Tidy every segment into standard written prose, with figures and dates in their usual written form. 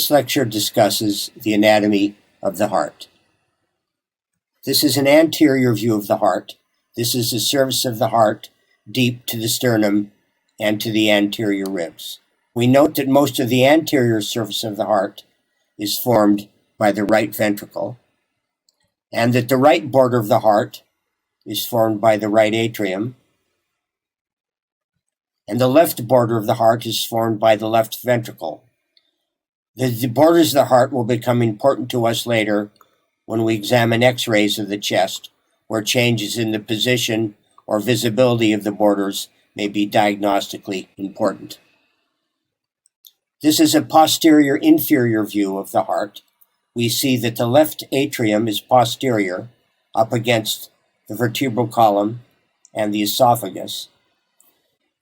This lecture discusses the anatomy of the heart. This is an anterior view of the heart. This is the surface of the heart deep to the sternum and to the anterior ribs. We note that most of the anterior surface of the heart is formed by the right ventricle, and that the right border of the heart is formed by the right atrium, and the left border of the heart is formed by the left ventricle. The borders of the heart will become important to us later when we examine X-rays of the chest, where changes in the position or visibility of the borders may be diagnostically important. This is a posterior inferior view of the heart. We see that the left atrium is posterior, up against the vertebral column and the esophagus.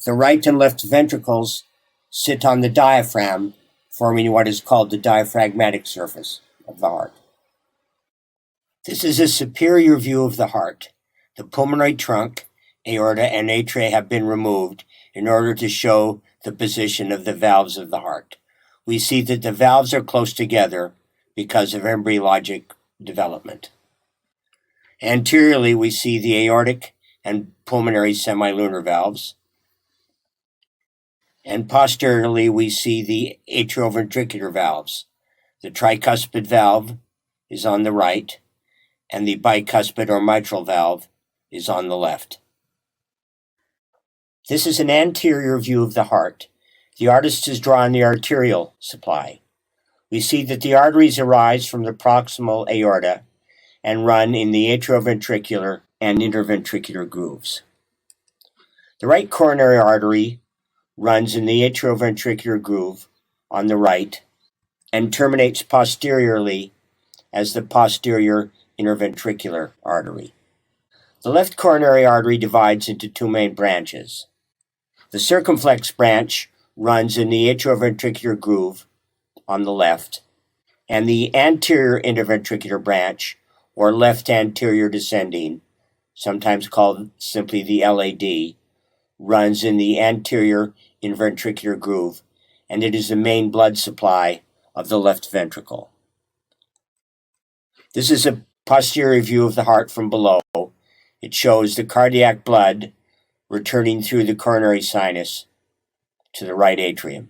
The right and left ventricles sit on the diaphragm, forming what is called the diaphragmatic surface of the heart. This is a superior view of the heart. The pulmonary trunk, aorta, and atria have been removed in order to show the position of the valves of the heart. We see that the valves are close together because of embryologic development. Anteriorly, we see the aortic and pulmonary semilunar valves. And posteriorly, we see the atrioventricular valves. The tricuspid valve is on the right, and the bicuspid or mitral valve is on the left. This is an anterior view of the heart. The artist has drawn the arterial supply. We see that the arteries arise from the proximal aorta and run in the atrioventricular and interventricular grooves. The right coronary artery runs in the atrioventricular groove on the right and terminates posteriorly as the posterior interventricular artery. The left coronary artery divides into two main branches. The circumflex branch runs in the atrioventricular groove on the left, and the anterior interventricular branch, or left anterior descending, sometimes called simply the LAD, runs in the anterior interventricular groove, and it is the main blood supply of the left ventricle. This is a posterior view of the heart from below. It shows the cardiac blood returning through the coronary sinus to the right atrium.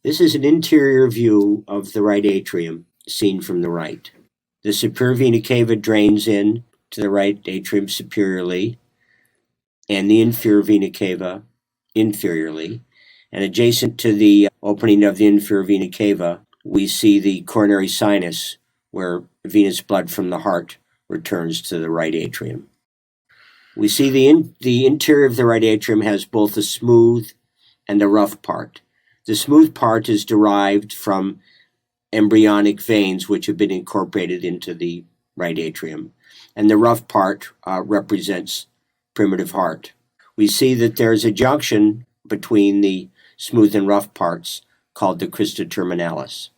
This is an interior view of the right atrium seen from the right. The superior vena cava drains in to the right atrium superiorly, and the inferior vena cava inferiorly. And adjacent to the opening of the inferior vena cava, we see the coronary sinus, where venous blood from the heart returns to the right atrium. We see the interior of the right atrium has both a smooth and a rough part. The smooth part is derived from embryonic veins which have been incorporated into the right atrium, and the rough part represents primitive heart. We see that there's a junction between the smooth and rough parts called the crista terminalis.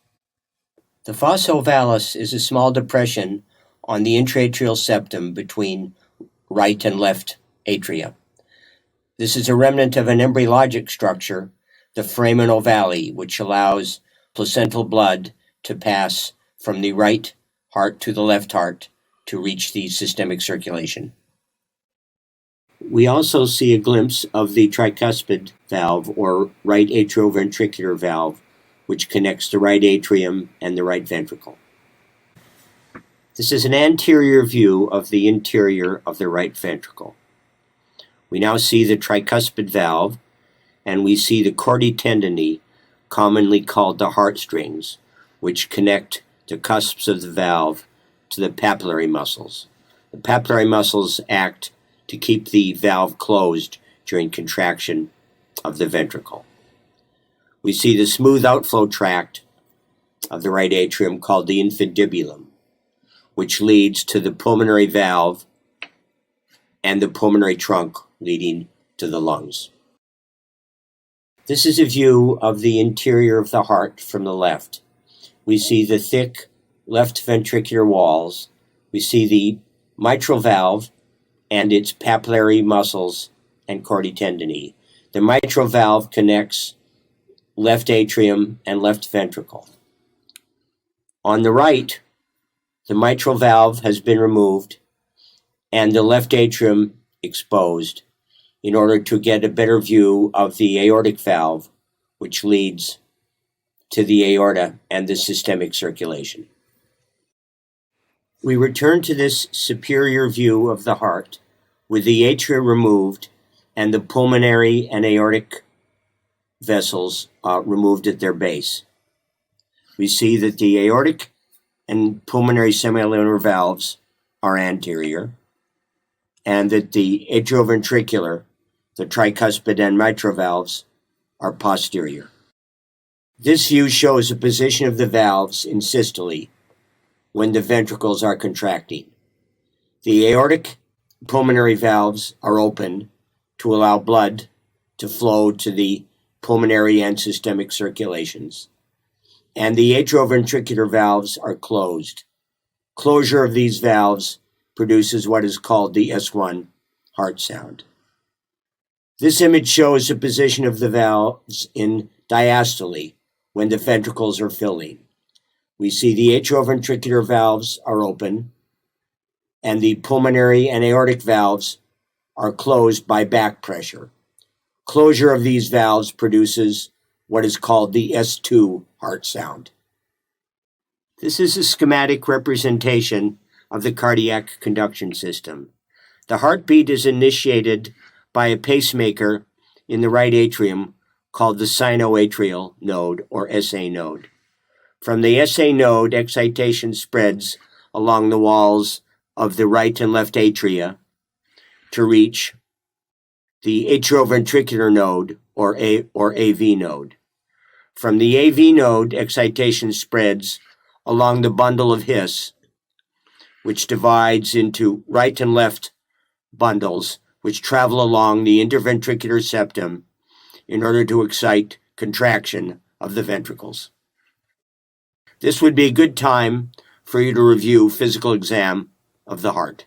The fossa ovalis is a small depression on the intraatrial septum between right and left atria. This is a remnant of an embryologic structure, the foramen ovale, which allows placental blood to pass from the right heart to the left heart to reach the systemic circulation. We also see a glimpse of the tricuspid valve, or right atrioventricular valve, which connects the right atrium and the right ventricle. This is an anterior view of the interior of the right ventricle. We now see the tricuspid valve, and we see the chordae tendineae, commonly called the heartstrings, which connect the cusps of the valve to the papillary muscles. The papillary muscles act to keep the valve closed during contraction of the ventricle. We see the smooth outflow tract of the right atrium called the infundibulum, which leads to the pulmonary valve and the pulmonary trunk leading to the lungs. This is a view of the interior of the heart from the left. We see the thick left ventricular walls. We see the mitral valve and its papillary muscles and chordae tendineae. The mitral valve connects left atrium, and left ventricle. On the right, the mitral valve has been removed and the left atrium exposed in order to get a better view of the aortic valve, which leads to the aorta and the systemic circulation. We return to this superior view of the heart with the atria removed and the pulmonary and aortic vessels removed at their base. We see that the aortic and pulmonary semilunar valves are anterior, and that the atrioventricular, the tricuspid and mitral valves, are posterior. This view shows the position of the valves in systole when the ventricles are contracting. The aortic pulmonary valves are open to allow blood to flow to the pulmonary and systemic circulations, and the atrioventricular valves are closed. Closure of these valves produces what is called the S1 heart sound. This image shows the position of the valves in diastole when the ventricles are filling. We see the atrioventricular valves are open, and the pulmonary and aortic valves are closed by back pressure. Closure of these valves produces what is called the S2 heart sound. This is a schematic representation of the cardiac conduction system. The heartbeat is initiated by a pacemaker in the right atrium called the sinoatrial node, or SA node. From the SA node, excitation spreads along the walls of the right and left atria to reach the atrioventricular node, or AV node. From the AV node, excitation spreads along the bundle of His, which divides into right and left bundles, which travel along the interventricular septum in order to excite contraction of the ventricles. This would be a good time for you to review physical exam of the heart.